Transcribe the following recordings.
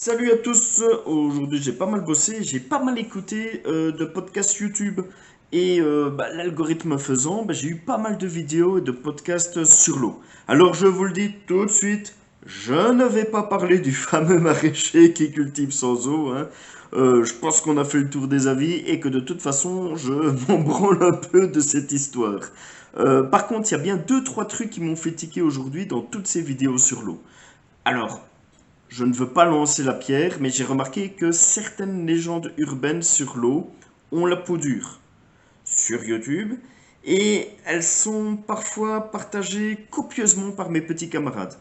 Salut à tous, aujourd'hui j'ai pas mal bossé, j'ai pas mal écouté de podcasts YouTube et l'algorithme faisant, j'ai eu pas mal de vidéos et de podcasts sur l'eau. Alors je vous le dis tout de suite, je ne vais pas parler du fameux maraîcher qui cultive sans eau, hein. Je pense qu'on a fait le tour des avis et que de toute façon je m'en branle un peu de cette histoire. Par contre, il y a bien deux trois trucs qui m'ont fait tiquer aujourd'hui dans toutes ces vidéos sur l'eau. Alors, je ne veux pas lancer la pierre, mais j'ai remarqué que certaines légendes urbaines sur l'eau ont la peau dure sur YouTube et elles sont parfois partagées copieusement par mes petits camarades.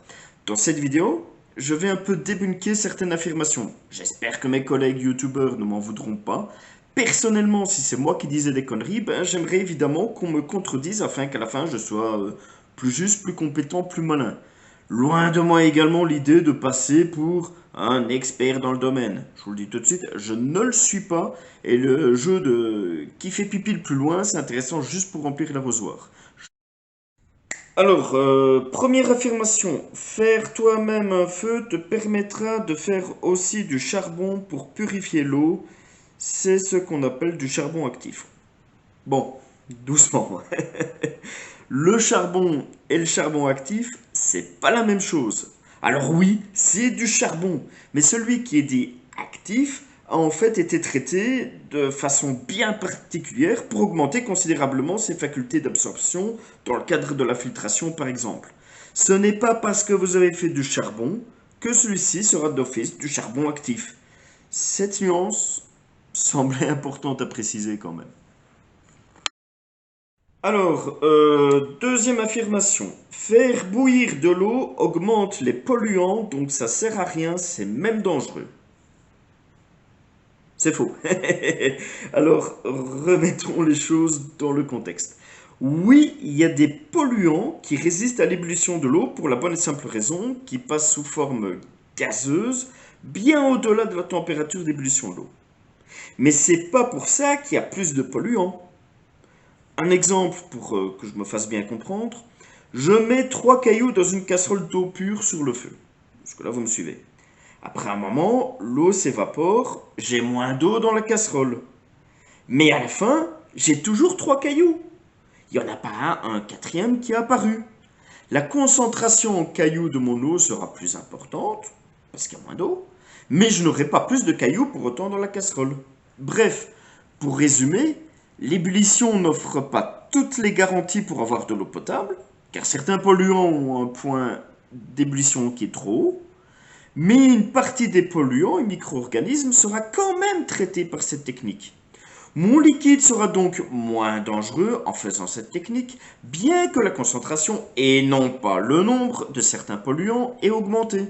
Dans cette vidéo, je vais un peu débunker certaines affirmations. J'espère que mes collègues YouTubeurs ne m'en voudront pas. Personnellement, si c'est moi qui disais des conneries, j'aimerais évidemment qu'on me contredise afin qu'à la fin je sois plus juste, plus compétent, plus malin. Loin de moi également l'idée de passer pour un expert dans le domaine. Je vous le dis tout de suite, je ne le suis pas. Et le jeu de qui fait pipi le plus loin, c'est intéressant juste pour remplir l'arrosoir. Alors, première affirmation, faire toi-même un feu te permettra de faire aussi du charbon pour purifier l'eau. C'est ce qu'on appelle du charbon actif. Bon, doucement. Le charbon et le charbon actif, c'est pas la même chose. Alors oui, c'est du charbon, mais celui qui est dit actif a en fait été traité de façon bien particulière pour augmenter considérablement ses facultés d'absorption dans le cadre de la filtration par exemple. Ce n'est pas parce que vous avez fait du charbon que celui-ci sera d'office du charbon actif. Cette nuance semblait importante à préciser quand même. Alors, deuxième affirmation. Faire bouillir de l'eau augmente les polluants, donc ça sert à rien, c'est même dangereux. C'est faux. Alors, remettons les choses dans le contexte. Oui, il y a des polluants qui résistent à l'ébullition de l'eau pour la bonne et simple raison qu'ils passent sous forme gazeuse, bien au-delà de la température d'ébullition de l'eau. Mais c'est pas pour ça qu'il y a plus de polluants. Un exemple pour que je me fasse bien comprendre. Je mets 3 cailloux dans une casserole d'eau pure sur le feu. Jusque-là, vous me suivez. Après un moment, l'eau s'évapore, j'ai moins d'eau dans la casserole. Mais à la fin, j'ai toujours 3 cailloux. Il n'y en a pas un quatrième qui est apparu. La concentration en cailloux de mon eau sera plus importante, parce qu'il y a moins d'eau, mais je n'aurai pas plus de cailloux pour autant dans la casserole. Bref, pour résumer, l'ébullition n'offre pas toutes les garanties pour avoir de l'eau potable, car certains polluants ont un point d'ébullition qui est trop haut, mais une partie des polluants et micro-organismes sera quand même traitée par cette technique. Mon liquide sera donc moins dangereux en faisant cette technique, bien que la concentration et non pas le nombre de certains polluants ait augmenté.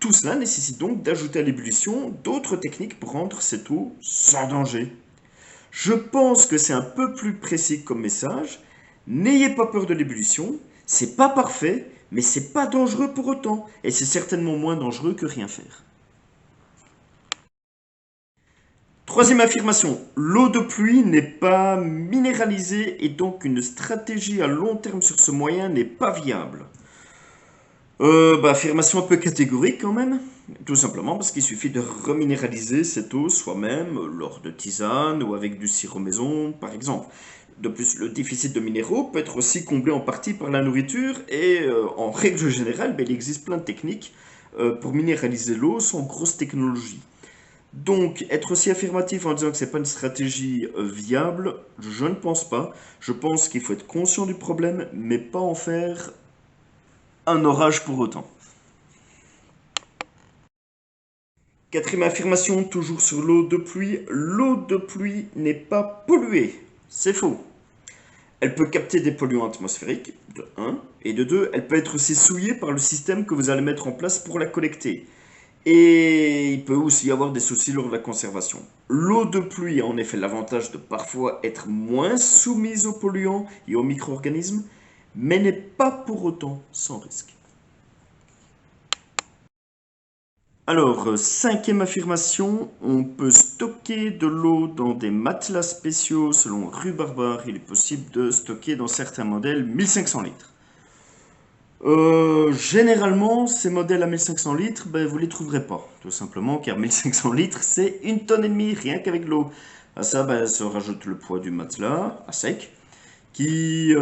Tout cela nécessite donc d'ajouter à l'ébullition d'autres techniques pour rendre cette eau sans danger. Je pense que c'est un peu plus précis comme message. N'ayez pas peur de l'ébullition, c'est pas parfait, mais c'est pas dangereux pour autant, et c'est certainement moins dangereux que rien faire. Troisième affirmation, l'eau de pluie n'est pas minéralisée et donc une stratégie à long terme sur ce moyen n'est pas viable. Affirmation un peu catégorique quand même, tout simplement parce qu'il suffit de reminéraliser cette eau soi-même lors de tisanes ou avec du sirop maison par exemple. De plus, le déficit de minéraux peut être aussi comblé en partie par la nourriture et en règle générale, il existe plein de techniques pour minéraliser l'eau sans grosse technologie. Donc, être aussi affirmatif en disant que c'est pas une stratégie viable, je ne pense pas. Je pense qu'il faut être conscient du problème, mais pas en faire un orage pour autant. Quatrième affirmation, toujours sur l'eau de pluie n'est pas polluée. C'est faux. Elle peut capter des polluants atmosphériques, de 1, et de 2, elle peut être aussi souillée par le système que vous allez mettre en place pour la collecter. Et il peut aussi y avoir des soucis lors de la conservation. L'eau de pluie a en effet l'avantage de parfois être moins soumise aux polluants et aux micro-organismes, mais n'est pas pour autant sans risque. Alors, cinquième affirmation, on peut stocker de l'eau dans des matelas spéciaux. Selon Rue Barbare, il est possible de stocker dans certains modèles 1500 litres. Généralement, ces modèles à 1500 litres, ben, vous les trouverez pas. Tout simplement car 1500 litres, c'est 1,5 tonne, rien qu'avec l'eau. À ça, ben, se rajoute le poids du matelas à sec, qui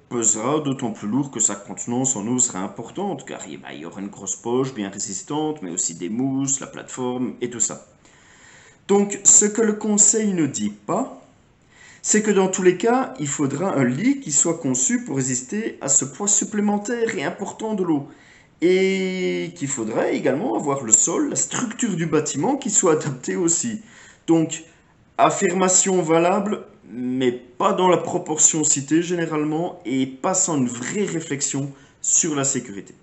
pesera d'autant plus lourd que sa contenance en eau sera importante, car il y aura une grosse poche bien résistante, mais aussi des mousses, la plateforme et tout ça. Donc, ce que le conseil ne dit pas, c'est que dans tous les cas, il faudra un lit qui soit conçu pour résister à ce poids supplémentaire et important de l'eau. Et qu'il faudra également avoir le sol, la structure du bâtiment qui soit adaptée aussi. Donc, affirmation valable, mais pas dans la proportion citée généralement, et pas sans une vraie réflexion sur la sécurité.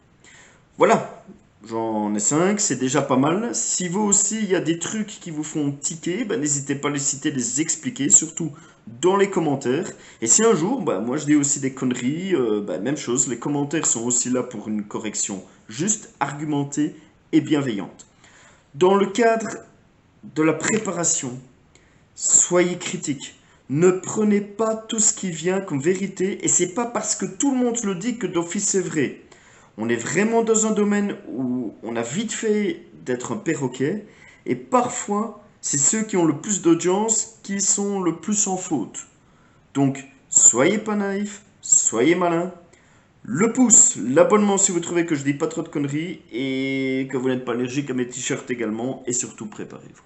Voilà, j'en ai 5, c'est déjà pas mal. Si vous aussi, il y a des trucs qui vous font tiquer, ben, n'hésitez pas à les citer, les expliquer, surtout dans les commentaires. Et si un jour, ben, moi je dis aussi des conneries, ben, même chose, les commentaires sont aussi là pour une correction juste, argumentée et bienveillante. Dans le cadre de la préparation, soyez critique. Ne prenez pas tout ce qui vient comme vérité, et c'est pas parce que tout le monde le dit que d'office c'est vrai. On est vraiment dans un domaine où on a vite fait d'être un perroquet, et parfois, c'est ceux qui ont le plus d'audience qui sont le plus en faute. Donc, soyez pas naïfs, soyez malins. Le pouce, l'abonnement si vous trouvez que je dis pas trop de conneries, et que vous n'êtes pas allergique à mes t-shirts également, et surtout préparez-vous.